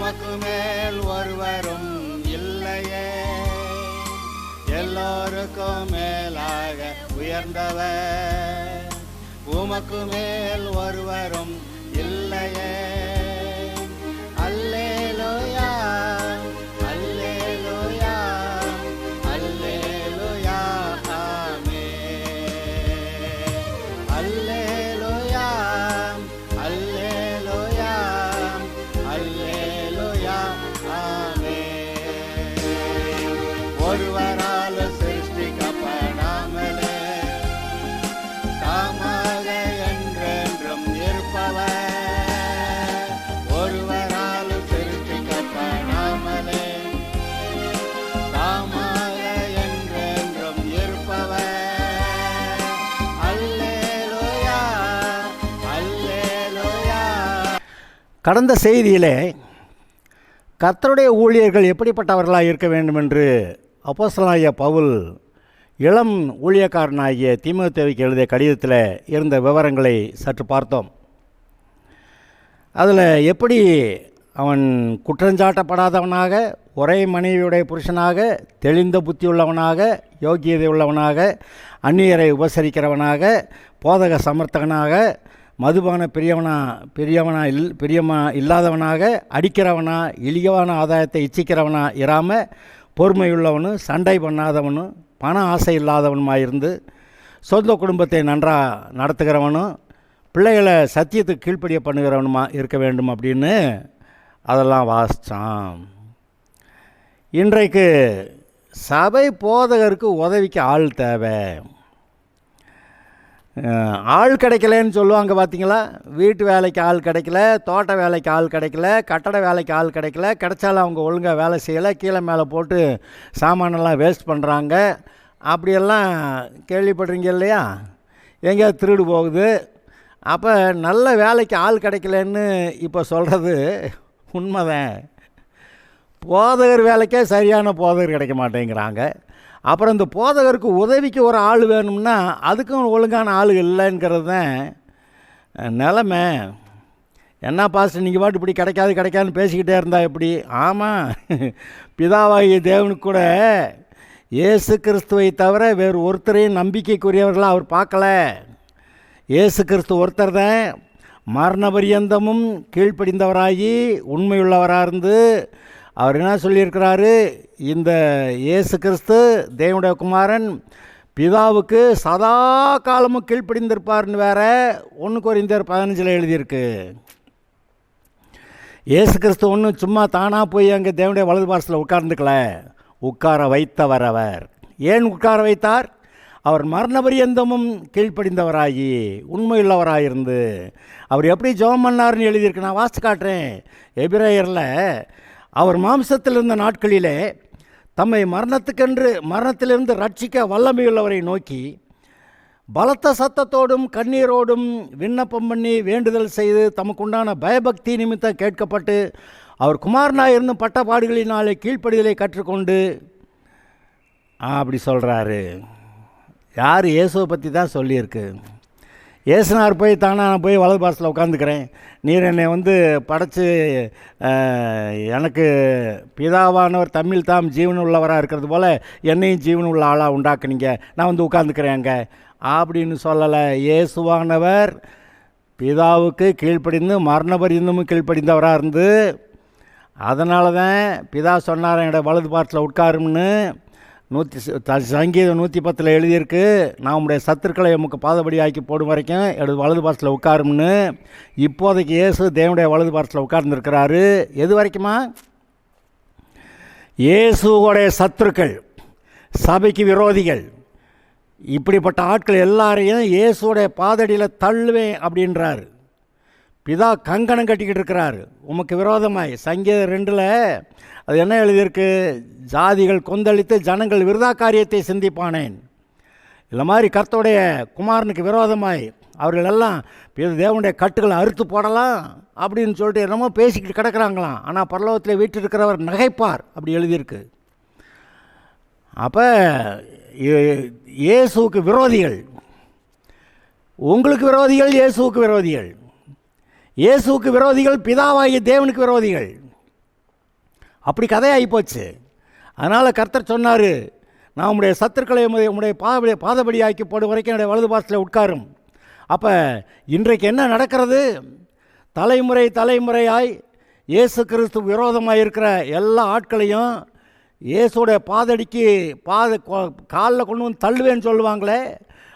உமக்கு மேல் ஒருவரும் இல்லையே, எல்லோருக்கும் மேலாக உயர்ந்தவர், உமக்கு மேல் ஒருவரும் இல்லையே. அல்லேலூயா அல்லேலூயா அல்லேலூயா ஆமென். அல்லேலூயா அல்லேலூயா அல்லேலூயா ஆமென். ஒருவரால் சிருஷ்டிக்கப்படாமலே தாமாக என்றென்றும் இருப்பவர், ஒருவரால் சிருஷ்டிக்கப்படாமலே தாமாக என்றென்றும் இருப்பவர். அல்லேலூயா அல்லேலூயா. கடந்த செய்தியிலே கர்த்தருடைய ஊழியர்கள் எப்படிப்பட்டவர்களாக இருக்க வேண்டும் என்று அப்போஸ்தலனாகிய பவுல் இளம் ஊழியக்காரனாகிய தீமோத்தேயுவுக்கு எழுதிய கடிதத்தில் இருந்த விவரங்களை சற்று பார்த்தோம். அதில் எப்படி அவன் குற்றஞ்சாட்டப்படாதவனாக, ஒரே மனைவியுடைய புருஷனாக, தெளிந்த புத்தி உள்ளவனாக, யோக்கியதை உள்ளவனாக, அந்நியரை உபசரிக்கிறவனாக, போதக சமர்த்தகனாக, மதுபான பிரியமா இல்லாதவனாக, அடிக்கிறவனா, இழிவான ஆதாயத்தை இச்சிக்கிறவனா இராமல் பொறுமையுள்ளவனு, சண்டை பண்ணாதவனும், பண ஆசை இல்லாதவனுமாயிருந்து சொந்த குடும்பத்தை நன்றாக நடத்துகிறவனும், பிள்ளைகளை சத்தியத்துக்கு கீழ்ப்படிய பண்ணுகிறவனுமா இருக்க வேண்டும் அப்படின்னு அதெல்லாம் வாசித்தான். இன்றைக்கு சபை போதகருக்கு உதவிக்கு ஆள் தேவை. ஆள் கிடைக்கலன்னு சொல்லுவாங்க பார்த்தீங்களா. வீட்டு வேலைக்கு ஆள் கிடைக்கல, தோட்ட வேலைக்கு ஆள் கிடைக்கல, கட்டட வேலைக்கு ஆள் கிடைக்கல, கிடைச்சாலும் அவங்க ஒழுங்காக வேலை செய்யலை, கீழே மேலே போட்டு சாமானெல்லாம் வேஸ்ட் பண்ணுறாங்க, அப்படியெல்லாம் கேள்விப்படுறீங்க இல்லையா. எங்கேயாவது திருடு போகுது. அப்போ நல்ல வேலைக்கு ஆள் கிடைக்கலன்னு இப்போ சொல்கிறது உண்மைதான். போதகர் வேலைக்கே சரியான போதகர் கிடைக்க மாட்டேங்கிறாங்க. அப்புறம் இந்த போதகருக்கு உதவிக்கு ஒரு ஆள் வேணும்னா அதுக்கும் ஒழுங்கான ஆள் இல்லைங்கிறது தான் நிலமை. என்ன பாஸ்டர் நீங்கள் பாட்டு இப்படி கிடைக்காதுன்னு பேசிக்கிட்டே இருந்தால் எப்படி? ஆமாம், பிதாவாகிய தேவனுக்கு கூட இயேசு கிறிஸ்துவை தவிர வேறு ஒருத்தரையும் நம்பிக்கைக்குரியவர்களாக அவர் பார்க்கல. இயேசு கிறிஸ்து ஒருத்தர் தான் மரண பரியந்தமும் கீழ்ப்படிந்தவராகி உண்மையுள்ளவராக இருந்து அவர் என்ன சொல்லியிருக்கிறாரு, இந்த இயேசு கிறிஸ்து தேவனுடைய குமாரன் பிதாவுக்கு சதா காலமும் கீழ்ப்படிந்திருப்பார்னு வேற 1 கொரிந்தியர் 15 எழுதியிருக்கு. இயேசு கிறிஸ்து ஒன்றும் சும்மா தானாக போய் அங்கே தேவனுடைய வலது பாரத்தில் உட்கார்ந்துக்கல, உட்கார வைத்தவர் அவர். ஏன் உட்கார வைத்தார்? அவர் மரண பரியந்தமும் கீழ்ப்படிந்தவராகி உண்மையுள்ளவராயிருந்து. அவர் எப்படி ஜெபம் பண்ணார்னு எழுதியிருக்கு, நான் வாசித்து காட்டுறேன். எபிரேயரில் அவர் மாம்சத்தில் இருந்த நாட்களிலே தம்மை மரணத்திலிருந்து ரட்சிக்க வல்லமையுள்ளவரை நோக்கி பலத்த சத்தத்தோடும் கண்ணீரோடும் விண்ணப்பம் பண்ணி வேண்டுதல் செய்து தமக்குண்டான பயபக்தி நிமித்தம் கேட்கப்பட்டு அவர் குமாரனாக இருந்து பட்ட பாடுகளினாலே கீழ்ப்படிதலை கற்றுக்கொண்டு அப்படி சொல்கிறாரு. யார்? இயேசுவை பற்றி தான் சொல்லியிருக்கு. ஏசுனார் போய் தானே நான் போய் வலது பாரத்தில் உட்காந்துக்கிறேன், நீர் என்னை படைச்சி எனக்கு பிதாவானவர் தம்மில் தாம் ஜீவன் உள்ளவராக இருக்கிறது போல் என்னையும் ஜீவன் உள்ள ஆளாக உண்டாக்குனீங்க, நான் உட்காந்துக்கிறேன் அங்கே அப்படின்னு சொல்லலை. இயேசுவானவர் பிதாவுக்கு கீழ்ப்படிந்து மரண பரியந்தமும் கீழ்ப்படிந்தவராக இருந்து அதனால தான் பிதா சொன்னார் என்னோட வலது பாரத்தில் உட்காரும்னு. சங்கீதம் 110 எழுதியிருக்கு, நான் உங்களுடைய சத்துருக்களை உமக்கு பாதபடி ஆக்கி போடும் வரைக்கும் எனது வலது பாரத்தில் உட்காரும்னு. இப்போதைக்கு இயேசு தேவனுடைய வலது பாரத்தில் உட்கார்ந்துருக்கிறாரு. எது வரைக்குமா? இயேசுவோடைய சத்துருக்கள், சபைக்கு விரோதிகள், இப்படிப்பட்ட ஆட்கள் எல்லாரையும் இயேசுவோடைய பாதடியில் தள்ளுவேன் அப்படின்றார். பிதா கங்கணம் கட்டிக்கிட்டு இருக்கிறார் உமக்கு விரோதமாய். சங்கீதம் 2 அது என்ன எழுதியிருக்கு? ஜாதிகள் கொந்தளித்து ஜனங்கள் விருதா காரியத்தை சிந்திப்பானேன். இல்லை மாதிரி கர்த்தருடைய குமாரனுக்கு விரோதமாய் அவர்கள் எல்லாம் தேவனுடைய கட்டுகளை அறுத்து போடலாம் அப்படின்னு சொல்லிட்டு என்னமோ பேசிக்கிட்டு கிடக்கிறாங்களாம். ஆனால் பரலோகத்தில் வீட்டிருக்கிறவர் நகைப்பார் அப்படி எழுதியிருக்கு. அப்போ இயேசுவுக்கு விரோதிகள், உங்களுக்கு விரோதிகள், இயேசுவுக்கு விரோதிகள். இயேசுவுக்கு விரோதிகள் பிதாவாகிய தேவனுக்கு விரோதிகள். அப்படி கதையாகி போச்சு. அதனால் கர்த்தர் சொன்னார், நான் உம்முடைய சத்துருக்களை உம்முடைய பாதபடி ஆக்கி போடும் வரைக்கும் என்னுடைய வலது பாசத்தில் உட்காரும். அப்போ இன்றைக்கு என்ன நடக்கிறது? தலைமுறையாய் இயேசு கிறிஸ்து விரோதமாக இருக்கிற எல்லா ஆட்களையும் இயேசுடைய பாதடிக்கு காலில் கொண்டு வந்து தள்ளுவேன்னு சொல்லுவாங்களே,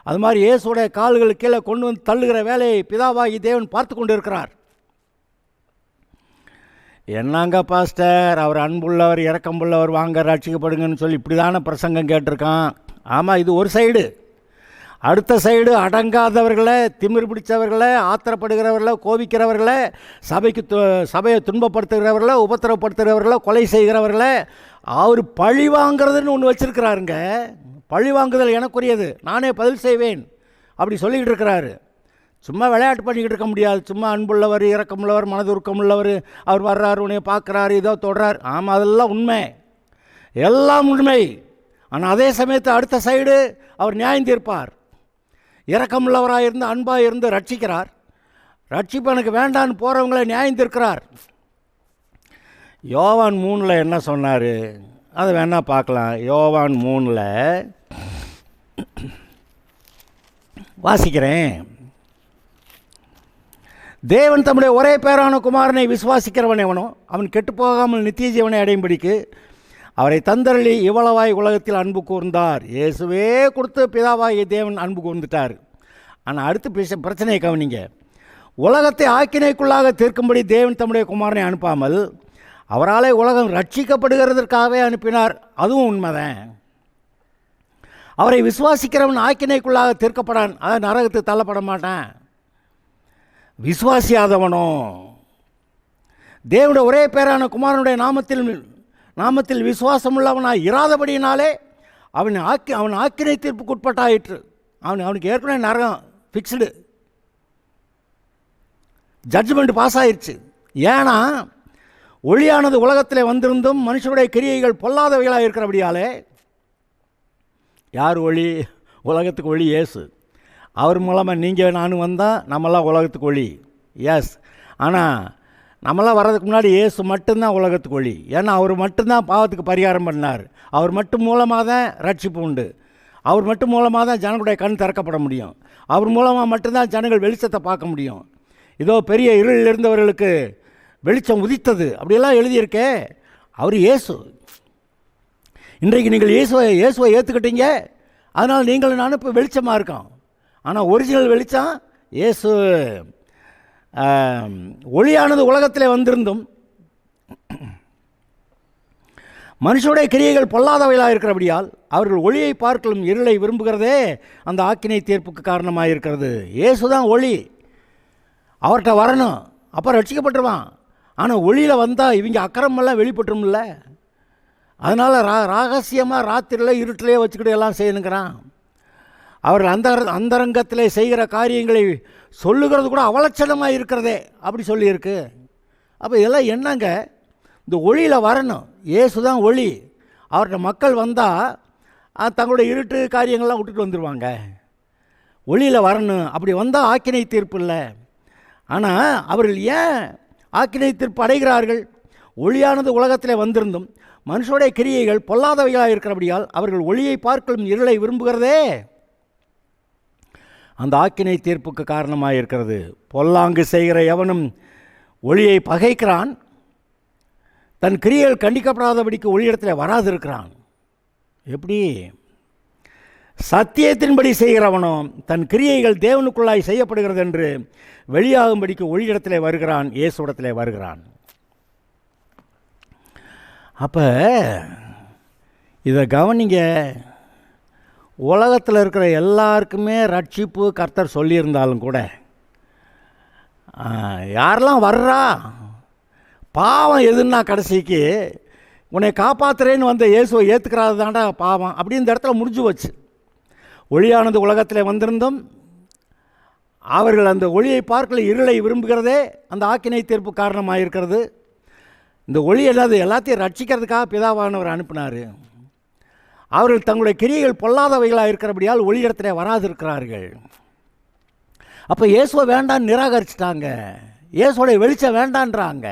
அது மாதிரி இயேசுடைய கால்கள் கீழே கொண்டு வந்து தள்ளுகிற வேலையை பிதாவாகி தேவன் பார்த்து கொண்டு இருக்கிறார். என்னங்க பாஸ்டர், அவர் அன்புள்ளவர் இரக்கமுள்ளவர், வாங்க ரட்சிக்கப்படுங்கன்னு சொல்லி இப்படி தானே பிரசங்கம் கேட்டிருக்கான். ஆமாம், இது ஒரு சைடு. அடுத்த சைடு அடங்காதவர்களை, திமிர் பிடித்தவர்களை, ஆத்திரப்படுகிறவர்களை, கோபிக்கிறவர்களை, சபையை துன்பப்படுத்துகிறவர்களை, உபத்திரப்படுத்துகிறவர்களை, கொலை செய்கிறவர்களை அவர் பழி வாங்கிறதுன்னு ஒன்று வச்சுருக்கிறாருங்க. பழி வாங்குதல் எனக்குரியது, நானே பதில் செய்வேன் அப்படி சொல்லிக்கிட்டு இருக்கிறாரு. சும்மா விளையாட்டு பண்ணிக்கிட்டு இருக்க முடியாது. சும்மா அன்புள்ளவர் இரக்கமுள்ளவர் மனதுருக்கம் உள்ளவர், அவர் வர்றாரு, உன்னை பார்க்குறாரு, இதோ தொடரார். ஆமாம், அதெல்லாம் உண்மை, எல்லாம் உண்மை. ஆனால் அதே சமயத்தை அடுத்த சைடு அவர் நியாயம் தீர்ப்பார். இரக்கமுள்ளவராக இருந்து அன்பாக இருந்து ரட்சிக்கிறார். ரட்சிப்பு எனக்கு வேண்டான்னு போகிறவங்களை நியாயம் தீர்க்கிறார். யோவான் 3 என்ன சொன்னார், அதை வேணால் பார்க்கலாம். யோவான் 3 வாசிக்கிறேன். தேவன் தம்முடைய ஒரே பேரான குமாரனை விசுவாசிக்கிறவன் எவனோ அவன் கெட்டுப்போகாமல் நித்திய ஜீவனை அடையும்படிக்கு அவரை தந்தருளி இவ்வளவாய் உலகத்தில் அன்பு கூர்ந்தார். இயேசுவே கொடுத்து பிதாவாகிய தேவன் அன்பு கூர்ந்துட்டார். ஆனால் அடுத்து பிரச்சனையை கவனிங்க. உலகத்தை ஆக்கினைக்குள்ளாக தீர்க்கும்படி தேவன் தம்முடைய குமாரனை அனுப்பாமல் அவராலே உலகம் ரட்சிக்கப்படுகிறதற்காகவே அனுப்பினார். அதுவும் உண்மைதான். அவரை விசுவாசிக்கிறவன் ஆக்கினைக்குள்ளாக தீர்க்கப்படான், அதாவது நரகத்துக்கு தள்ளப்பட மாட்டான். விசுவாசியாதவனோ தேவனுடைய ஒரே பேரான குமாரனுடைய நாமத்தில் விசுவாசமுள்ளவனாக இராதபடியினாலே அவன் ஆக்கினை தீர்ப்புக்கு உட்பட்டாயிற்று. அவனுக்கு ஏற்கனவே நரகம் ஃபிக்ஸ்டு, ஜட்ஜ்மெண்ட் பாஸ் ஆயிடுச்சு. ஏன்னா ஒளியானது உலகத்தில் வந்திருந்தும் மனுஷனுடைய கிரியைகள் பொல்லாதவைகளாக இருக்கிறபடியாலே. யார் ஒளி? உலகத்துக்கு ஒளி இயேசு. அவர் மூலமாக நீங்கள் நானும் வந்தால் நம்மளாம் உலகத்துக்கு ஒளி. எஸ், ஆனால் நம்மளாம் வர்றதுக்கு முன்னாடி இயேசு மட்டும்தான் உலகத்துக்கு ஒளி. ஏன்னா அவர் மட்டும்தான் பாவத்துக்கு பரிகாரம் பண்ணார். அவர் மட்டும் மூலமாக தான் ரட்சிப்பு உண்டு. அவர் மட்டும் மூலமாக தான் ஜனங்களுடைய கண் திறக்கப்பட முடியும். அவர் மூலமாக மட்டும்தான் ஜனங்கள் வெளிச்சத்தை பார்க்க முடியும். இதோ பெரிய இருளில் இருந்தவர்களுக்கு வெளிச்சம் உதித்தது அப்படியெல்லாம் எழுதியிருக்கே. அவர் இயேசு. இன்றைக்கு நீங்கள் இயேசுவை ஏற்றுக்கிட்டீங்க, அதனால் நீங்கள் நானும் இப்போ வெளிச்சமாக இருக்கோம். ஆனால் ஒரிஜினல் வெளிச்சம் இயேசு. ஒளியானது உலகத்தில் வந்திருந்தும் மனுஷனுடைய கிரியைகள் பொல்லாதவைகளாக இருக்கிறபடியால் அவர்கள் ஒளியை பார்க்கலும் இருளை விரும்புகிறதே அந்த ஆக்கினை தீர்ப்புக்கு காரணமாக இருக்கிறது. இயேசு தான் ஒளி. அவர்கிட்ட வரணும், அப்போ ரட்சிக்கப்பட்டுருவான். ஆனால் ஒளியில் வந்தால் இவங்க அக்கிரமெல்லாம் வெளிப்பட்டுருமில்ல. அதனால் ரகசியமாக ராத்திரியில் இருட்டிலே வச்சுக்கிட்டு எல்லாம் செய்யணுங்கிறான். அவர்கள் அந்தரங்கத்திலே செய்கிற காரியங்களை சொல்லுகிறது கூட அவலட்சணமாக இருக்கிறதே அப்படி சொல்லியிருக்கு. அப்போ இதெல்லாம் என்னங்க? இந்த ஒளியில் வரணும். இயேசு தான் ஒளி. அவர்கிட்ட மக்கள் வந்தால் தங்களுடைய இருட்டு காரியங்கள்லாம் விட்டுட்டு வந்துடுவாங்க. ஒளியில் வரணும். அப்படி வந்தால் ஆக்கினை தீர்ப்பு இல்லை. ஆனால் அவர்கள் ஏன் ஆக்கினை தீர்ப்பு அடைகிறார்கள்? ஒளியானது உலகத்தில் வந்திருந்தும் மனுஷனுடைய கிரியைகள் பொல்லாதவைகளாக இருக்கிறபடியால் அவர்கள் ஒளியை பார்க்கலும் இருளை விரும்புகிறதே அந்த ஆக்கினை தீர்ப்புக்கு காரணமாக இருக்கிறது. பொல்லாங்கு செய்கிற எவனும் ஒளியை பகைக்கிறான், தன் கிரியைகள் கண்டிக்கப்படாதபடிக்கு ஒளியிடத்தில் வராது இருக்கிறான். எப்படி? சத்தியத்தின்படி செய்கிறவனும் தன் கிரியைகள் தேவனுக்குள்ளாய் செய்யப்படுகிறது என்று வெளியாகும்படிக்கு ஒளியிடத்தில் வருகிறான், இயேசுவிடத்தில் வருகிறான். அப்போ இதை கவனிங்க. உலகத்தில் இருக்கிற எல்லாருக்குமே ரட்சிப்பு கர்த்தர் சொல்லியிருந்தாலும் கூட யாரெல்லாம் வர்றா, பாவம் எதுன்னா கடைசிக்கு உன்னை காப்பாற்றுறேன்னு வந்த இயேசுவை ஏற்றுக்கிறாது தாண்டா பாவம் அப்படின்னு இந்த இடத்துல முடிஞ்சு வச்சு. ஒளியானது உலகத்தில் வந்திருந்தும் அவர்கள் அந்த ஒளியை பார்க்கல இருளை விரும்புகிறதே அந்த ஆக்கினை தீர்ப்பு காரணமாக இருக்கிறது. இந்த ஒளி எல்லாத்தையும் ரட்சிக்கிறதுக்காக பிதாவானவர் அனுப்பினார். அவர்கள் தங்களுடைய கிரியைகள் பொல்லாதவைகளாக இருக்கிறபடியால் ஒளியிடத்திலே வராதிருக்கிறார்கள். அப்போ இயேசுவை வேண்டான்னு நிராகரிச்சிட்டாங்க. இயேசுடைய வெளிச்சம் வேண்டான்றாங்க.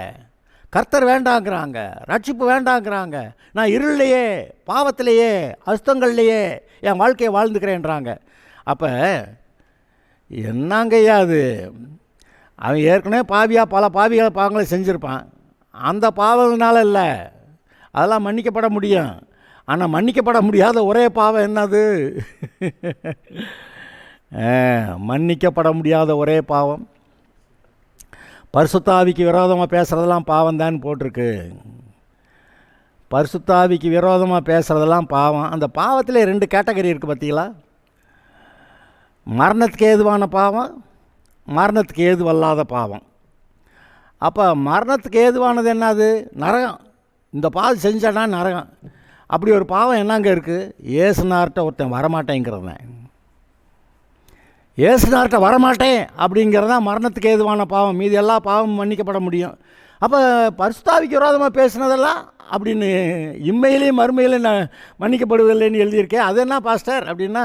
கர்த்தர் வேண்டாங்கிறாங்க, ரட்சிப்பு வேண்டாங்கிறாங்க. நான் இருளிலேயே, பாவத்திலேயே, அசுத்தங்கள்லையே என் வாழ்க்கையை வாழ்ந்துக்கிறேன்றாங்க. அப்போ என்னங்கய்யா அது? அவன் ஏற்கனவே பல பாவங்களை செஞ்சுருப்பான். அந்த பாவத்தினால இல்லை, அதெல்லாம் மன்னிக்கப்பட முடியும். ஆனால் மன்னிக்கப்பட முடியாத ஒரே பாவம் என்னது? மன்னிக்கப்பட முடியாத ஒரே பாவம் பரிசுத்த ஆவிக்கு விரோதமாக பேசுகிறதெல்லாம் பாவம் தான் போட்டிருக்கு. பரிசுத்த ஆவிக்கு விரோதமாக பேசுகிறதெல்லாம் பாவம். அந்த பாவத்தில் 2 கேட்டகரி இருக்குது பார்த்தீங்களா? மரணத்துக்கு ஏதுவான பாவம், மரணத்துக்கு ஏதுவல்லாத பாவம். அப்போ மரணத்துக்கு ஏதுவானது என்னது? நரகம். இந்த பாவம் செஞ்சனா நரகம். அப்படி ஒரு பாவம் என்னங்க இருக்குது? ஏசுனார்கிட்ட ஒருத்தன் வரமாட்டேங்கிறவன், ஏசுனார்கிட்ட வரமாட்டேன் அப்படிங்கிறதான் மரணத்துக்கு ஏதுவான பாவம். மீதி எல்லா பாவமும் மன்னிக்கப்பட முடியும். அப்போ பரிசுத்தாவிக்கு விரோதமாக பேசுனதெல்லாம் அப்படின்னு இம்மையிலையும் மறுமையிலையும் நான் மன்னிக்கப்படுவதில்லைன்னு எழுதியிருக்கேன். அது என்ன பாஸ்டர் அப்படின்னா,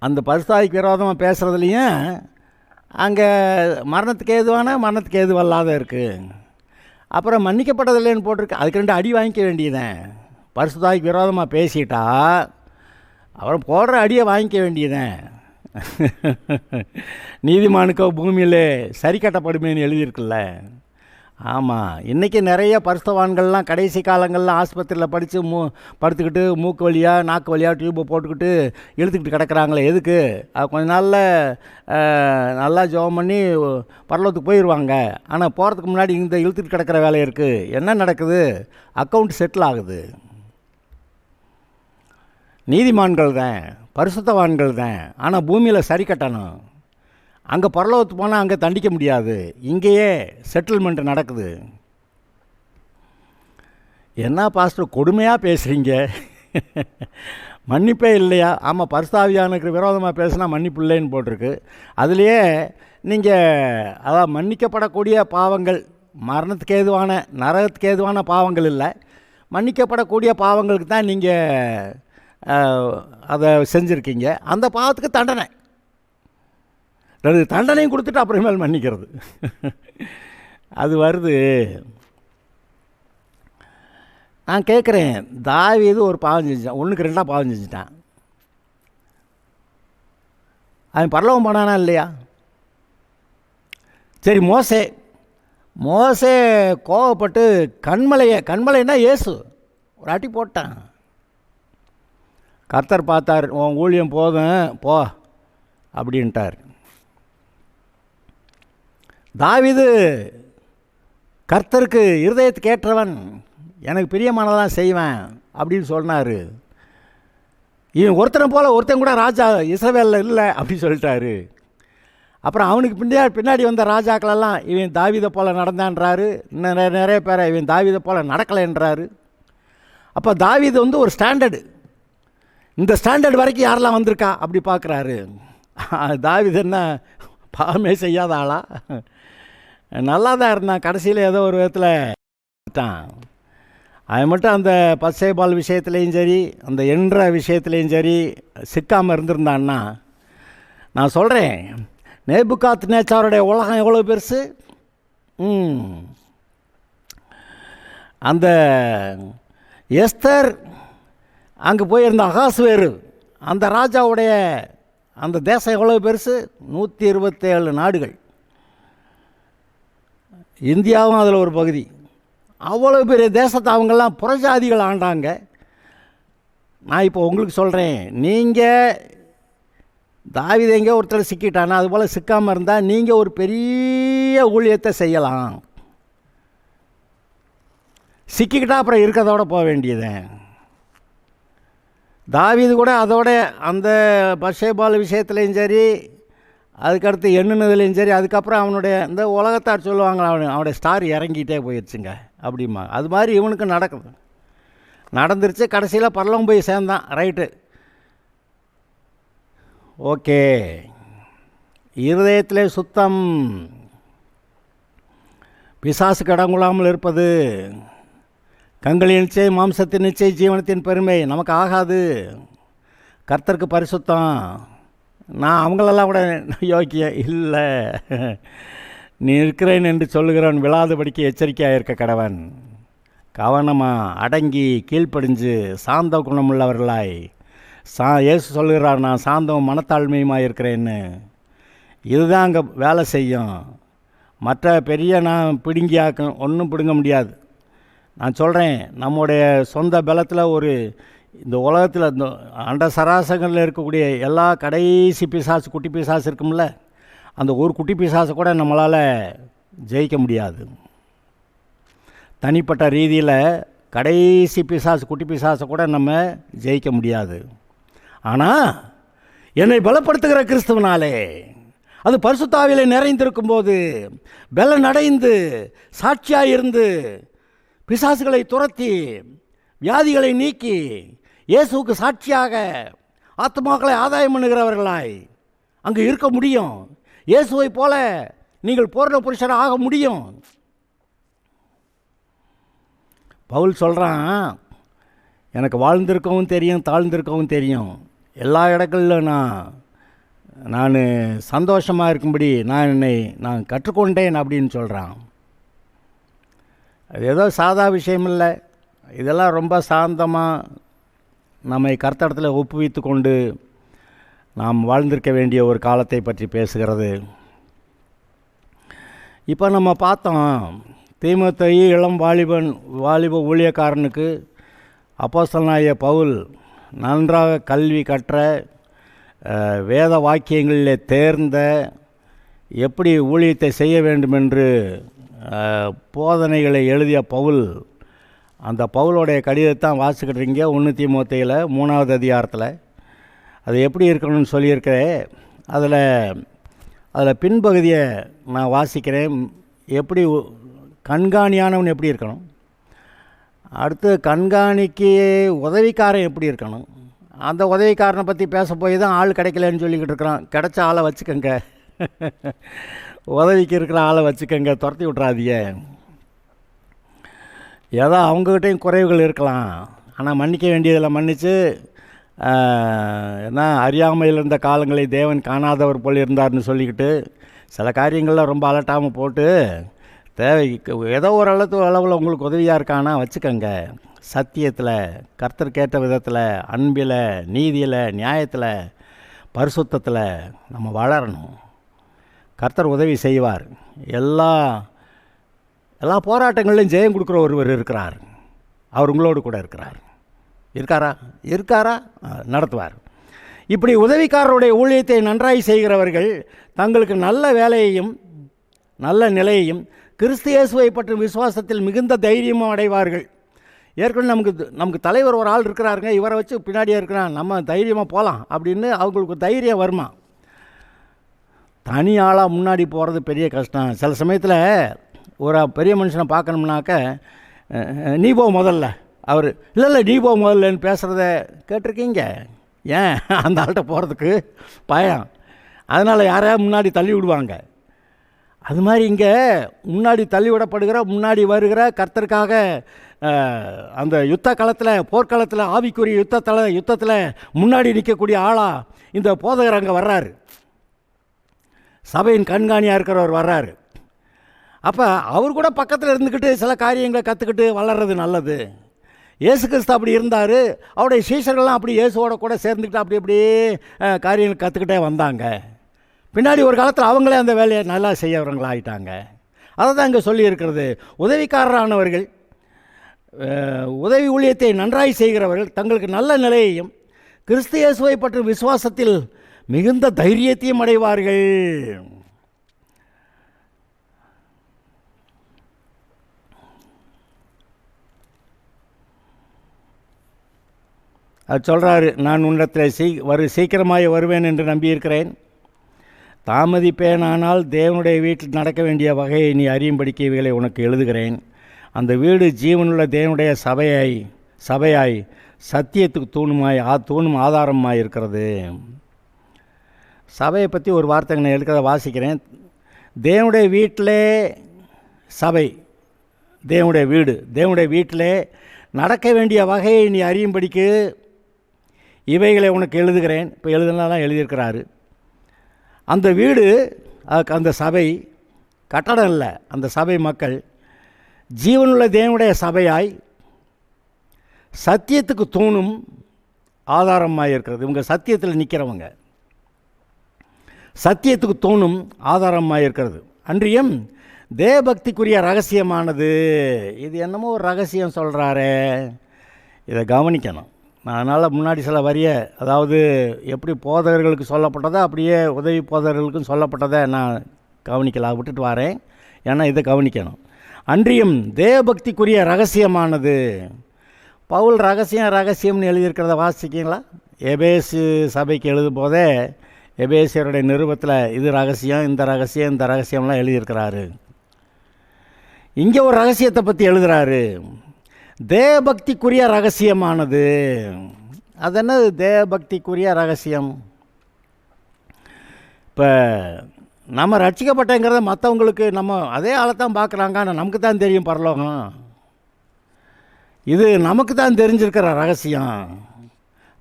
அந்த பரிசுத்தாவிக்கு விரோதமாக பேசுகிறதுலையும் அங்கே மரணத்துக்கு ஏதுவான மரணத்துக்கு ஏதுவல்லாத இருக்குது. அப்புறம் மன்னிக்கப்பட்டதில்லைன்னு போட்டிருக்கு. அதுக்கு 2 அடி வாங்கிக்க வேண்டியதேன். பரிசுத்தாவிக்கு விரோதமாக பேசிட்டா அப்புறம் போடுற அடியை வாங்கிக்க வேண்டியதேன். நீதிமானுக்கோ பூமியிலே சரி கட்டப்படுமேன்னு எழுதியிருக்குல்ல. ஆமாம், இன்றைக்கி நிறைய பரிசுத்தவான்கள்லாம் கடைசி காலங்களில் ஆஸ்பத்திரியில் படுத்துக்கிட்டு மூக்கு வழியாக நாக்கு வழியாக டியூப்பை போட்டுக்கிட்டு இழுத்துக்கிட்டு கிடக்கிறாங்களே. எதுக்கு? கொஞ்ச நாளில் நல்லா ஜெபம் பண்ணி பரலோகத்துக்கு போயிடுவாங்க. ஆனால் போகிறதுக்கு முன்னாடி இந்த இழுத்துக்கிட்டு கிடக்கிற வேலை இருக்குது. என்ன நடக்குது? அக்கௌண்ட் செட்டில் ஆகுது. நீதிமான்கள் தான், பரிசுத்தவான்கள் தான். ஆனால் பூமியில் சரி கட்டணும். அங்கே பரலோகத்துக்கு போனால் அங்கே தண்டிக்க முடியாது. இங்கேயே செட்டில்மெண்ட் நடக்குது. என்ன பாஸ்டர் கொடுமையாக பேசுகிறீங்க? மன்னிப்பே இல்லையா? ஆமாம், பரிசுத்தாவியானுக்கு விரோதமாக பேசினா மன்னிப்பு இல்லைன்னு போட்டிருக்கு. அதுலேயே நீங்கள் அதான் மன்னிக்கப்படக்கூடிய பாவங்கள், மரணத்துக்கு ஏதுவான நரகத்துக்கு ஏதுவான பாவங்கள் இல்லை, மன்னிக்கப்படக்கூடிய பாவங்களுக்கு தான் நீங்கள் அதை செஞ்சுருக்கீங்க. அந்த பாவத்துக்கு தண்டனை, 2 தண்டனையும் கொடுத்துட்டு அப்புறமேல் மன்னிக்கிறது. அது வருது. நான் கேட்குறேன், தாவீது ஒரு பாவம் செஞ்சான், 1க்கு 2 பாவம் செஞ்சுட்டான். அவன் பரலோகம் போனானா இல்லையா? சரி, மோசே கோவப்பட்டு கண்மலைன்னா இயேசு ஒரு அடி போட்டான். கர்த்தர் பார்த்தார், உன் ஊழியம் போதும் போ அப்படின்ட்டார். தாவீது கர்த்தருக்கு இருதயத்துக்கு ஏற்றவன், எனக்கு பிரியமானதான் செய்வேன் அப்படின்னு சொன்னார். இவன் ஒருத்தன் கூட ராஜா இஸ்ரவேலில் இல்லை அப்படின்னு சொல்லிட்டாரு. அப்புறம் அவனுக்கு பின்னாடி வந்த ராஜாக்களெல்லாம் இவன் தாவீதை போல் நடந்தான்றாரு. இன்னும் நிறைய பேரை இவன் தாவீதை போல் நடக்கலைன்றாரு. அப்போ தாவீது ஒரு ஸ்டாண்டர்டு, இந்த ஸ்டாண்டர்ட் வரைக்கும் யாரெல்லாம் வந்திருக்கா அப்படி பார்க்குறாரு. தாவீது என்ன பாவமே செய்யாத ஆளா? நல்லா தான் இருந்தான். கடைசியில் ஏதோ ஒரு விதத்தில் அவன் மட்டும் அந்த பத்சேபால் விஷயத்துலேயும் சரி, அந்த என்ற விஷயத்துலேயும் சரி சிக்காமல் இருந்திருந்தான்னா, நான் சொல்கிறேன், நேபுகாத்நேச்சாருடைய உலகம் எவ்வளோ பெருசு. அந்த எஸ்தர் அங்கே போயிருந்த அகாஸ்வேரு, அந்த ராஜாவுடைய அந்த தேசம் எவ்வளோ பெருசு? 127 நாடுகள், இந்தியாவும் அதில் ஒரு பகுதி. அவ்வளோ பெரிய தேசத்தை அவங்கெல்லாம் புறஜாதிகள் ஆண்டாங்க. நான் இப்போ உங்களுக்கு சொல்கிறேன், நீங்கள் தாவீது எங்கே ஒருத்தர் சிக்கிட்டானா, அதுபோல் சிக்காமல் இருந்தால் நீங்கள் ஒரு பெரிய ஊழியத்தை செய்யலாம். சிக்கிக்கிட்டால் அப்புறம் இருக்கிறதோட போக வேண்டியது. தாவீது கூட அதோட அந்த பத்சேபால் விஷயத்துலேயும் சரி, அதுக்கடுத்து எண்ணுனதுலேயும் சரி, அதுக்கப்புறம் அவனுடைய இந்த உலகத்தார் சொல்லுவாங்க, அவனுடைய ஸ்டார் இறங்கிட்டே போயிடுச்சுங்க அப்படிமா. அது மாதிரி இவனுக்கு நடந்துருச்சு. கடைசியில் பரலோகம் போய் சேர்ந்தான். Right, okay. இருதயத்திலே சுத்தம், பிசாசுக்கு இடங்கொள்ளாமல் இருப்பது, கண்களின் நிச்சயம், மாம்சத்தின் நிச்சயம், ஜீவனத்தின் பெருமை நமக்கு ஆகாது. கர்த்தருக்கு பரிசுத்தம். நான் அவங்களெல்லாம் கூட யோக்கியம் இல்லை. நீ இருக்கிறேன் என்று சொல்லுகிறவன் விழாதபடிக்கு எச்சரிக்கையாக இருக்க கடவன். கவனமாக அடங்கி கீழ்ப்படிஞ்சு சாந்த குணமுள்ளவர்களாய் இயேசு சொல்லுகிறார், நான் சாந்தம் மனத்தாழ்மையுமாக இருக்கிறேன்னு. இதுதான் அங்கே வேலை செய்யும். மற்ற பெரிய நான் பிடுங்கியாக்கும் ஒன்றும் பிடுங்க முடியாது. நான் சொல்கிறேன், நம்முடைய சொந்த பலத்தில் இந்த உலகத்தில் இந்த அண்ட சராசங்களில் இருக்கக்கூடிய எல்லா கடைசி பிசாசு குட்டி பிசாசு இருக்கும்ல, அந்த ஒரு குட்டி பிசாசை கூட நம்மளால் ஜெயிக்க முடியாது. தனிப்பட்ட ரீதியில் கடைசி பிசாசு குட்டி பிசாசை கூட நம்ம ஜெயிக்க முடியாது. ஆனால் என்னை பலப்படுத்துகிற கிறிஸ்துவனாலே, அது பரிசுத்த ஆவியிலே நிறைந்திருக்கும் போது பலன் அடைந்து சாட்சியாக இருந்து பிசாசுகளை துரத்தி வியாதிகளை நீக்கி இயேசுவுக்கு சாட்சியாக ஆத்மாக்களை ஆதாயம் பண்ணுகிறவர்களாய் அங்கு இருக்க முடியும். இயேசுவை போல நீங்கள் பூரண புருஷன் ஆக முடியும். பவுல் சொல்கிறான், எனக்கு வாழ்ந்திருக்கவும் தெரியும், தாழ்ந்திருக்கவும் தெரியும். எல்லா இடங்களிலும் நான் சந்தோஷமாக இருக்கும்படி நான் கற்றுக்கொண்டேன் அப்படின்னு சொல்கிறான். அது ஏதோ சாதா விஷயம் இல்லை. இதெல்லாம் ரொம்ப சாந்தமாக நம்மை கர்த்தரிடத்தில் ஒப்புவித்து கொண்டு நாம் வாழ்ந்திருக்க வேண்டிய ஒரு காலத்தை பற்றி பேசுகிறது. இப்போ நம்ம பார்த்தோம், தீமோத்தேயு இளம் வாலிப ஊழியக்காரனுக்கு அப்போஸ்தலனாகிய பவுல் நன்றாக கல்வி கற்ற, வேத வாக்கியங்களிலே தேர்ந்த, எப்படி ஊழியத்தை செய்ய வேண்டுமென்று போதனைகளை எழுதிய பவுல், அந்த பவுலோடைய கடிதத்தான் வாசிக்கிட்டுறீங்க 1 தீமோத்தேயுல 3வது அதிகாரத்தில். அது எப்படி இருக்கணும்னு சொல்லியிருக்கிறேன். அதில் பின்பகுதியை நான் வாசிக்கிறேன். எப்படி கண்காணியானவன் எப்படி இருக்கணும், அடுத்து கண்காணிக்கு உதவிக்காரன் எப்படி இருக்கணும். அந்த உதவிக்காரனை பற்றி பேச போய் தான் ஆள் கிடைக்கலன்னு சொல்லிக்கிட்டு இருக்கிறான். கிடைச்ச ஆளை வச்சுக்கோங்க, உதவிக்கு இருக்கிற ஆளை வச்சுக்கோங்க, துரத்தி விட்றாதீங்க. ஏதோ அவங்ககிட்டையும் குறைவுகள் இருக்கலாம், ஆனால் மன்னிக்க வேண்டியதில் மன்னித்து, ஏன்னா அறியாமையில் இருந்த காலங்களை தேவன் காணாதவர் போல் இருந்தார்னு சொல்லிக்கிட்டு சில காரியங்களில் ரொம்ப அலட்டாமல் போட்டு ஏதோ ஒரு அளவில் உங்களுக்கு உதவியாக இருக்கானா வச்சுக்கோங்க. சத்தியத்தில், கர்த்தர் கேட்ட விதத்தில், அன்பில், நீதியில், நியாயத்தில், பரிசுத்தத்தில் நம்ம வளரணும். கர்த்தர் உதவி செய்வார். எல்லா போராட்டங்களிலும் ஜெயம் கொடுக்குற ஒருவர் இருக்கிறார். அவர் உங்களோடு கூட இருக்காரா நடத்துவார். இப்படி உதவிக்காரருடைய ஊழியத்தை நன்றாய் செய்கிறவர்கள் தங்களுக்கு நல்ல வேலையையும் நல்ல நிலையையும் கிறிஸ்து இயேசுவை பற்றும் விசுவாசத்தில் மிகுந்த தைரியமும் அடைவார்கள். ஏற்கனவே நமக்கு தலைவர் ஒரு ஆள் இருக்கிறாருங்க, இவரை வச்சு பின்னாடியே இருக்கிறான், நம்ம தைரியமாக போகலாம் அப்படின்னு அவங்களுக்கு தைரியம் வருமா. தனி ஆளாக முன்னாடி போகிறது பெரிய கஷ்டம். சில சமயத்தில் ஒரு பெரிய மனுஷனை பார்க்கணும்னாக்க, நீ போ முதல்ல, அவர் இல்லை நீ போ முதல்லன்னு பேசுகிறத கேட்டிருக்கீங்க. ஏன் அந்த ஆள்கிட்ட போகிறதுக்கு பயம், அதனால் யாரையா முன்னாடி தள்ளி விடுவாங்க. அது மாதிரி இங்கே முன்னாடி தள்ளிவிடப்படுகிற, முன்னாடி வருகிற கர்த்தருக்காக அந்த யுத்த களத்தில், போர்க்களத்தில், ஆவிக்குரிய யுத்தத்தில் முன்னாடி நிற்கக்கூடிய ஆளாக இந்த போதகர் அங்கே வர்றாரு. சபையின் கண்காணியாக இருக்கிறவர் வர்றாரு. அப்போ அவர் கூட பக்கத்தில் இருந்துக்கிட்டு சில காரியங்களை கற்றுக்கிட்டு வளர்கிறது நல்லது. இயேசு கிறிஸ்து அப்படி இருந்தார். அவருடைய சீஷர்கள்லாம் அப்படி இயேசுவோட கூட சேர்ந்துக்கிட்டு அப்படியே காரியங்கள் கற்றுக்கிட்டே வந்தாங்க. பின்னாடி ஒரு காலத்தில் அவங்களே அந்த வேலையை நல்லா செய்யறவங்களாகிட்டாங்க. அதை தான் இங்கே சொல்லியிருக்கிறது. உதவிக்காரரானவர்கள், உதவி ஊழியத்தை நன்றாய் செய்கிறவர்கள் தங்களுக்கு நல்ல நிலையையும் கிறிஸ்து இயேசுவை பற்றும் விசுவாசத்தில் மிகுந்த தைரியத்தையும் அடைவார்கள். அது சொல்கிறாரு, நான் உன்னிடத்தில் சீக்கிரமாய் வருவேன் என்று நம்பியிருக்கிறேன். தாமதிப்பேன், ஆனால் தேவனுடைய வீட்டில் நடக்க வேண்டிய வகையை நீ அறியும்படிக்க இவைகளை உனக்கு எழுதுகிறேன். அந்த வீடு ஜீவனுள்ள தேவனுடைய சபையாய் சத்தியத்துக்கு தூணும் ஆதாரமாய் இருக்கிறது. சபையை பற்றி ஒரு வார்த்தை நான் எழுக்கிறத வாசிக்கிறேன். தேவனுடைய வீட்டிலே சபை, தேவனுடைய வீடு, தேவனுடைய வீட்டிலே நடக்க வேண்டிய வகையை நீ அறியும்படிக்கு இவைகளை உனக்கு எழுதுகிறேன். இப்போ எழுதுனா தான் எழுதியிருக்கிறாரு. அந்த வீடு, அந்த சபை கட்டடம் இல்லை, அந்த சபை மக்கள் ஜீவனுள்ள தேவனுடைய சபையாய் சத்தியத்துக்கு தூணும் ஆதாரமாக இருக்கிறது. இவங்க சத்தியத்தில் நிற்கிறவங்க, சத்தியத்துக்கு தூணும் ஆதாரமாக இருக்கிறது. அன்றியும் தேவபக்திக்குரிய ரகசியமானது. இது என்னமோ ஒரு ரகசியம் சொல்கிறாரே, இதை கவனிக்கணும். நான் அதனால் முன்னாடி சில வரிய, அதாவது எப்படி போதகர்களுக்கு சொல்லப்பட்டதோ அப்படியே உதவி போதகர்களுக்கும் சொல்லப்பட்டதை நான் கவனிக்கலாம், விட்டுட்டு வரேன். ஏன்னா இதை கவனிக்கணும். அன்றியும் தேவபக்திக்குரிய ரகசியமானது. பவுல் ரகசியம்னு எழுதியிருக்கிறத வாசிக்கிங்களா? எபேசு சபைக்கு எழுதும் போதே எபேசியருடைய நிருபத்தில் இது ரகசியம், இந்த ரகசியம்லாம் எழுதியிருக்கிறாரு. இங்கே ஒரு ரகசியத்தை பற்றி எழுதுகிறாரு, தேவபக்திக்குரிய ரகசியமானது. அது என்னது தேவபக்திக்குரிய ரகசியம்? இப்போ நம்ம ரட்சிக்கப்பட்டங்கிறத மற்றவங்களுக்கு நம்ம அதே ஆளைத்தான் பார்க்குறாங்க, ஆனால் நமக்கு தான் தெரியும் பரலோகம். இது நமக்கு தான் தெரிஞ்சிருக்கிற ரகசியம்.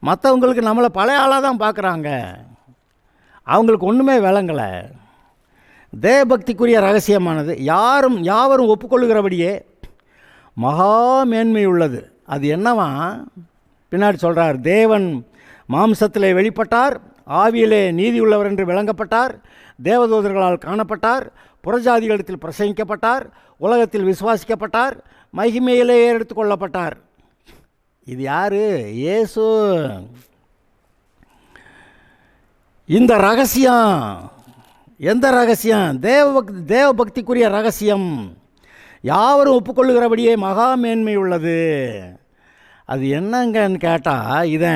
மற்றவங்களுக்கு நம்மளை பழைய ஆளாக தான் பார்க்குறாங்க, அவங்களுக்கு ஒன்றுமே விளங்கலை. தேவபக்திக்குரிய ரகசியமானது யாவரும் ஒப்புக்கொள்ளுகிறபடியே மகா மேன்மை உள்ளது. அது என்னவா பின்னாடி சொல்கிறார். தேவன் மாம்சத்திலே வெளிப்பட்டார், ஆவியிலே நீதி உள்ளவர் என்று விளங்கப்பட்டார், தேவதூதர்களால் காணப்பட்டார், புறஜாதிகளிடத்தில் பிரசங்கிக்கப்பட்டார், உலகத்தில் விசுவாசிக்கப்பட்டார், மகிமையிலே எடுத்துக்கொள்ளப்பட்டார். இது யாரு? இயேசு. இந்த ரகசியம் எந்த ரகசியம்? தேவபக்திக்குரிய ரகசியம். யாவரும் ஒப்புக்கொள்ளுகிறபடியே மகா மேன்மை உள்ளது. அது என்னங்கன்னு கேட்டால், இதை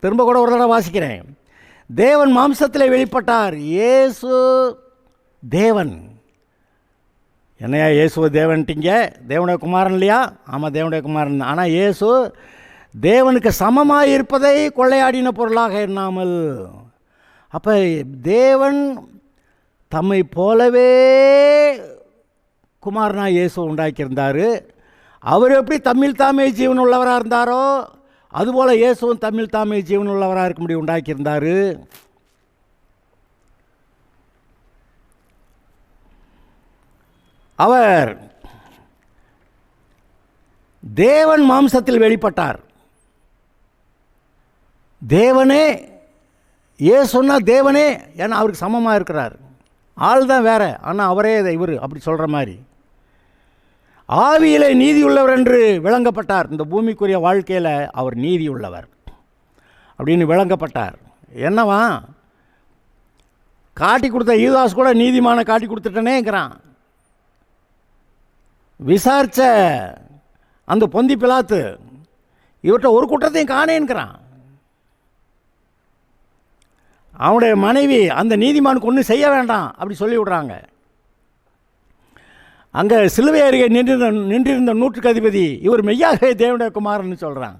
திரும்ப கூட ஒரு தடவை வாசிக்கிறேன். தேவன் மாம்சத்தில் வெளிப்பட்டார். இயேசு தேவன். என்னையா இயேசுவை தேவன்ட்டிங்க? தேவனுடைய குமாரன் இல்லையா? ஆமாம், தேவனுடைய குமாரன். ஆனால் இயேசு தேவனுக்கு சமமாக இருப்பதை கொள்ளையாடின பொருளாக எண்ணாமல், அப்போ தேவன் தம்மை போலவே குமாரனா இயேசு உண்டாக்கியிருந்தார். அவர் எப்படி தம்மில் தாமே ஜீவன் உள்ளவராக இருந்தாரோ அதுபோல் இயேசுவும் தம்மில் தாமே ஜீவன் உள்ளவராக இருக்கும்படி உண்டாக்கியிருந்தார். அவர் தேவன் மாம்சத்தில் வெளிப்பட்டார். தேவனே, இயேசுன்னா தேவனே, ஏன்னா அவருக்கு சமமாக இருக்கிறார். ஆள் தான் வேறு, ஆனால் அவரே இவர் அப்படி சொல்கிற மாதிரி. ஆவியிலே நீதி உள்ளவர் என்று விளங்கப்பட்டார். இந்த பூமிக்குரிய வாழ்க்கையில் அவர் நீதி உள்ளவர் அப்படின்னு விளங்கப்பட்டார். என்னவா காட்டி கொடுத்த யூதாஸ் கூட நீதிமான காட்டி கொடுத்துட்டனேங்கிறான். விசாரித்த அந்த பொந்தி பிலாத்து இவர்கிட்ட ஒரு குற்றத்தையும் காணேங்கிறான். அவனுடைய மனைவி அந்த நீதிமானுக்கு ஒன்றும் செய்ய வேண்டாம் அப்படி சொல்லி விடுறாங்க. அங்கே சிலுவை அருகே நின்றிருந்த நூற்றுக்கு அதிபதி இவர் மெய்யாகவே தேவனுடைய குமாரன்னு சொல்கிறான்.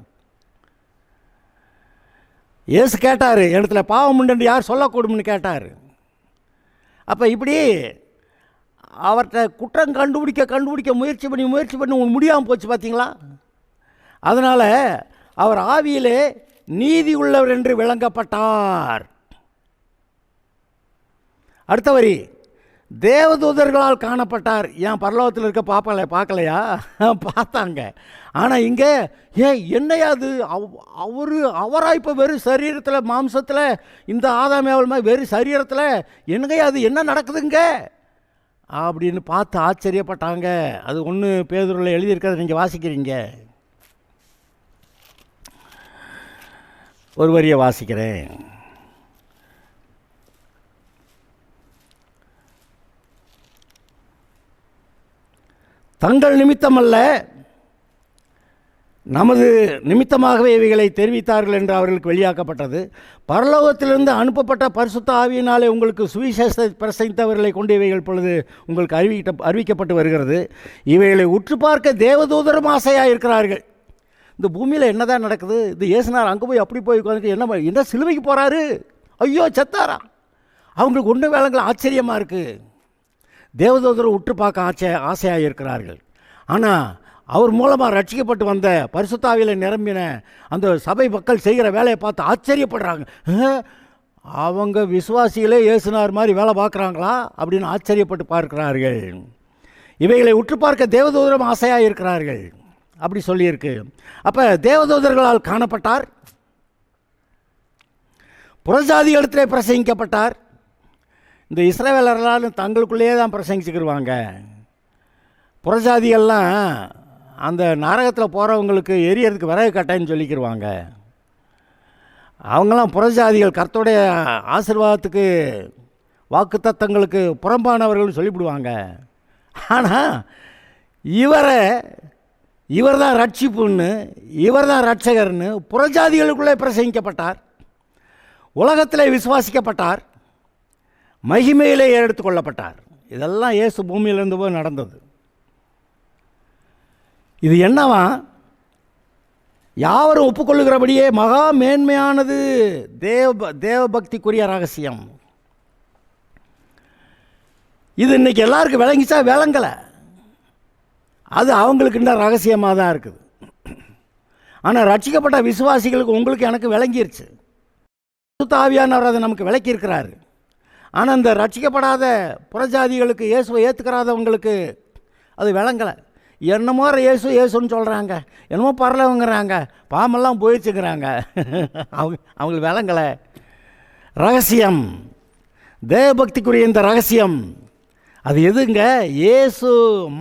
இயேசு கேட்டார், இடத்துல பாவம் உண்டு யார் சொல்லக்கூடும்னு கேட்டார். அப்போ இப்படி அவர்கிட்ட குற்றம் கண்டுபிடிக்க முயற்சி பண்ணி முடியாமல் போச்சு பார்த்தீங்களா? அதனால் அவர் ஆவியிலே நீதி உள்ளவர் என்று விளங்கப்பட்டார். அடுத்த வரி, தேவதூதர்களால் காணப்பட்டார். ஏன் பரலோகத்தில் இருக்க பார்க்கலையா? பார்த்தாங்க. ஆனால் இங்கே என்னையா அது அவராக இப்போ வெறும் சரீரத்தில் மாம்சத்தில் இந்த ஆதாமேவல் மாதிரி வெறும் சரீரத்தில் என்னங்கய்யா அது என்ன நடக்குதுங்க அப்படின்னு பார்த்து ஆச்சரியப்பட்டாங்க. அது ஒன்று பேதுருவில் எழுதியிருக்கிறத நீங்கள் வாசிக்கிறீங்க. ஒரு வரியை வாசிக்கிறேன். தங்கள் நிமித்தமல்ல, நமது நிமித்தமாகவே இவைகளை தெரிவித்தார்கள் என்று அவர்களுக்கு வெளியாக்கப்பட்டது. பரலோகத்திலிருந்து அனுப்பப்பட்ட பரிசுத்த ஆவியினாலே உங்களுக்கு சுவிசேஷத்தை பிரசங்கித்தவர்களை கொண்டு இவைகள் பொழுது உங்களுக்கு அறிவிக்கப்பட்டு வருகிறது. இவைகளை உற்று பார்க்க தேவதூதரும் ஆசையாக இருக்கிறார்கள். இந்த பூமியில் என்ன தான் நடக்குது? இந்த இயேசுனார் அங்கே போய் அப்படி போய் உட்காந்துட்டு என்ன சிலுவைக்கு போகிறாரு, ஐயோ செத்தாரா, அவங்களுக்கு ஒன்றும் வேலைங்கள் ஆச்சரியமாக இருக்குது. தேவதூதரை உற்று பார்க்க ஆசையாக இருக்கிறார்கள். ஆனால் அவர் மூலமாக ரட்சிக்கப்பட்டு வந்த பரிசுத்த ஆவியில் நிரம்பின அந்த சபை மக்கள் செய்கிற வேலையை பார்த்து ஆச்சரியப்படுறாங்க. அவங்க விசுவாசிகளே இயேசுனார் மாதிரி வேலை பார்க்குறாங்களா அப்படின்னு ஆச்சரியப்பட்டு பார்க்கிறார்கள். இவைகளை உற்று பார்க்க தேவதூதரும் ஆசையாக இருக்கிறார்கள் அப்படி சொல்லியிருக்கு. அப்போ தேவதூதர்களால் காணப்பட்டார், புறஜாதிகளிடத்திலே பிரசங்கிக்கப்பட்டார். இந்த இஸ்ரவேலர்களால் தங்களுக்குள்ளேயே தான் பிரசங்கிச்சுக்கிடுவாங்க. புறஜாதிகள்லாம் அந்த நரகத்தில் போகிறவங்களுக்கு எரியறதுக்கு விறகு கட்டைன்னு சொல்லிக்கிடுவாங்க. அவங்களாம் புறஜாதிகள், கர்த்தருடைய ஆசீர்வாதத்துக்கு வாக்குத்தத்தங்களுக்கு புறம்பானவர்கள் சொல்லிவிடுவாங்க. ஆனால் இவர் தான் ரட்சிப்புன்னு, இவர் தான் ரட்சகர்னு புறஜாதிகளுக்குள்ளே பிரசங்கிக்கப்பட்டார், உலகத்தில் விசுவாசிக்கப்பட்டார், மகிமையிலே எடுத்துக்கொள்ளப்பட்டார். இதெல்லாம் இயேசு பூமியிலிருந்து போய் நடந்தது. இது என்னவா? யாவரும் ஒப்புக்கொள்ளுகிறபடியே மகா மேன்மையானது தேவபக்திக்குரிய ரகசியம். இது இன்னைக்கு எல்லாருக்கும் விளங்கிச்சா? விளங்கலை. அது அவங்களுக்கு இன்னும் ரகசியமாக தான் இருக்குது. ஆனால் ரட்சிக்கப்பட்ட விசுவாசிகளுக்கு உங்களுக்கு எனக்கு விளங்கிருச்சு. சுத்த ஆவியானவர் அதை நமக்கு விளக்கியிருக்கிறாரு. ஆனால் இந்த ரட்சிக்கப்படாத புறஜாதிகளுக்கு, இயேசுவை ஏற்றுக்கிறாதவங்களுக்கு அது விளங்கலை. என்னமோ இயேசுன்னு சொல்கிறாங்க, என்னமோ பரலவங்கிறாங்க, பாமெல்லாம் போயிடுச்சுங்கிறாங்க. அவங்களுக்கு விளங்கலை. ரகசியம், தேவபக்திக்குரிய இந்த ரகசியம் அது எதுங்க? இயேசு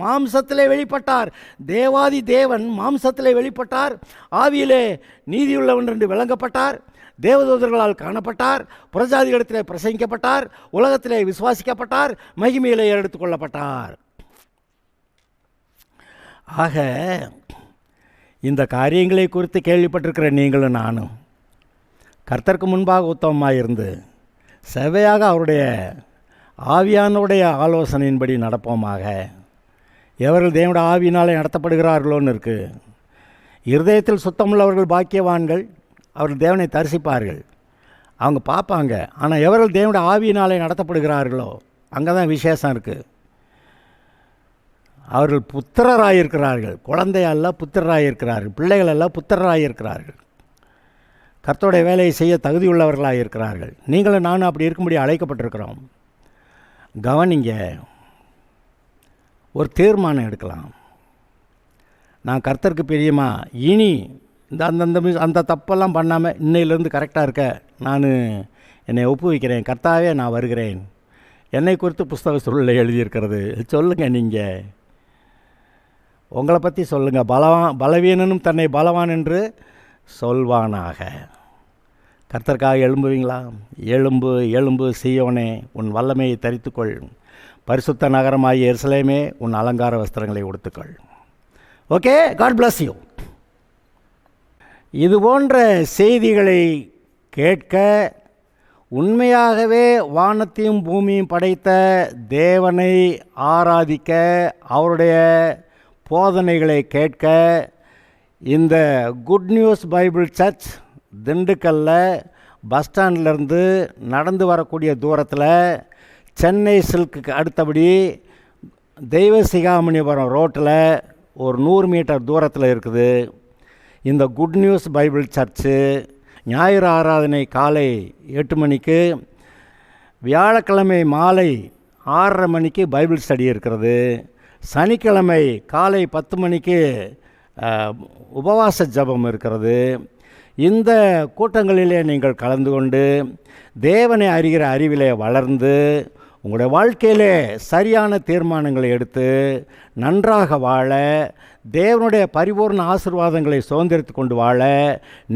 மாம்சத்திலே வெளிப்பட்டார். தேவாதி தேவன் மாம்சத்திலே வெளிப்பட்டார், ஆவியிலே நீதியுள்ளவன் என்று விளங்கப்பட்டார், தேவதூதர்களால் காணப்பட்டார், புறஜாதிகளிடத்திலே பிரசங்கிக்கப்பட்டார், உலகத்திலே விசுவாசிக்கப்பட்டார், மகிமையிலே எடுத்துக்கொள்ளப்பட்டார். ஆக இந்த காரியங்களை குறித்து கேள்விப்பட்டிருக்கிற நீங்களும் நானும் கர்த்தருக்கு முன்பாக உத்தமமாக இருந்து செவ்வையாக அவருடைய ஆவியானுடைய ஆலோசனையின்படி நடப்போமாக. எவர்கள் தேவனுடைய ஆவியினாலே நடத்தப்படுகிறார்களோன்னு இருக்குது. இருதயத்தில் சுத்தமுள்ளவர்கள் பாக்கியவான்கள், அவர்கள் தேவனை தரிசிப்பார்கள், அவங்க பார்ப்பாங்க. ஆனால் எவர்கள் தேவனுடைய ஆவியினாலே நடத்தப்படுகிறார்களோ அங்கே தான் விசேஷம் இருக்குது. அவர்கள் புத்திரராயிருக்கிறார்கள். குழந்தையல்ல, புத்திரராயிருக்கிறார்கள். பிள்ளைகள் அல்ல, புத்திரராயிருக்கிறார்கள். கர்த்தருடைய வேலையை செய்ய தகுதியுள்ளவர்களாக இருக்கிறார்கள். நீங்களும் நானும் அப்படி இருக்கும்படி அழைக்கப்பட்டிருக்கிறோம். கவனிங்க, ஒரு தீர்மானம் எடுக்கலாம். நான் கர்த்தருக்கு பிரியமா இனி அந்த தப்பெல்லாம் பண்ணாமல் இன்னையிலேருந்து கரெக்டாக இருக்க நான் என்னை ஒப்புவிக்கிறேன். கர்த்தாவே நான் வருகிறேன். என்னை குறித்து புஸ்தக சூழலில் எழுதியிருக்கிறது. சொல்லுங்கள், நீங்கள் உங்களை பற்றி சொல்லுங்கள். பலவீனனும் தன்னை பலவான் என்று சொல்வானாக. கர்த்தருக்காக எழும்புவீங்களா? எழும்பு எழும்பு சீயோனே, உன் வல்லமையை தரித்துக்கொள். பரிசுத்த நகரமாகிய எருசலேமே, உன் அலங்கார வஸ்திரங்களை உடுத்துக்கொள். Okay, God bless you. இது போன்ற செய்திகளை கேட்க, உண்மையாகவே வானத்தையும் பூமியும் படைத்த தேவனை ஆராதிக்க, அவருடைய போதனைகளை கேட்க, இந்த குட் நியூஸ் பைபிள் சர்ச் திண்டுக்கல்ல பஸ் ஸ்டாண்ட்லேருந்து நடந்து வரக்கூடிய தூரத்தில், சென்னை சில்க்கு அடுத்தபடி தெய்வ சிகாமணிபுரம் ரோட்டில் ஒரு 100 மீட்டர் தூரத்தில் இருக்குது. இந்த குட் நியூஸ் பைபிள் சர்ச்சு ஞாயிறு ஆராதனை காலை 8 மணிக்கு, வியாழக்கிழமை மாலை 6:30 மணிக்கு பைபிள் ஸ்டடி இருக்கிறது. சனிக்கிழமை காலை 10 மணிக்கு உபவாச ஜபம் இருக்கிறது. இந்த கூட்டங்களிலே நீங்கள் கலந்து கொண்டு தேவனை அறிகிற அறிவிலே வளர்ந்து உங்களுடைய வாழ்க்கையிலே சரியான தீர்மானங்களை எடுத்து நன்றாக வாழ, தேவனுடைய பரிபூர்ண ஆசீர்வாதங்களை சுதந்திரித்து கொண்டு வாழ,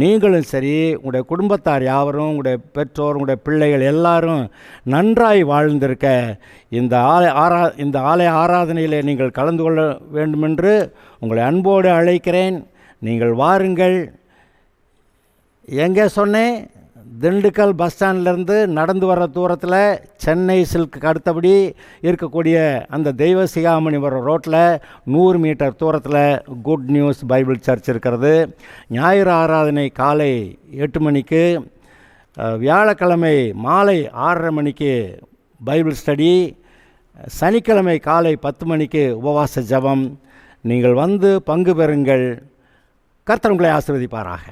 நீங்களும் சரி, உங்களுடைய குடும்பத்தார் யாவரும், உங்களுடைய பெற்றோர், உங்களுடைய பிள்ளைகள் எல்லாரும் நன்றாய் வாழ்ந்திருக்க இந்த ஆலய ஆராதனையில் நீங்கள் கலந்து கொள்ள வேண்டுமென்று உங்களை அன்போடு அழைக்கிறேன். நீங்கள் வாருங்கள். எங்கே சொன்னேன்? திண்டுக்கல் பஸ் ஸ்டாண்ட்லேருந்து நடந்து வர தூரத்தில் சென்னை சில்க்கு அடுத்தபடி இருக்கக்கூடிய அந்த தெய்வ சிகாமணிபுரம் ரோட்டில் 100 மீட்டர் தூரத்தில் குட் நியூஸ் பைபிள் சர்ச் இருக்கிறது. ஞாயிறு ஆராதனை காலை 8 மணிக்கு, வியாழக்கிழமை மாலை 6:30 மணிக்கு பைபிள் ஸ்டடி, சனிக்கிழமை காலை 10 மணிக்கு உபவாச ஜபம். நீங்கள் வந்து பங்கு பெறுங்கள். கர்த்தர் உங்களை ஆசீர்வதிப்பாராக.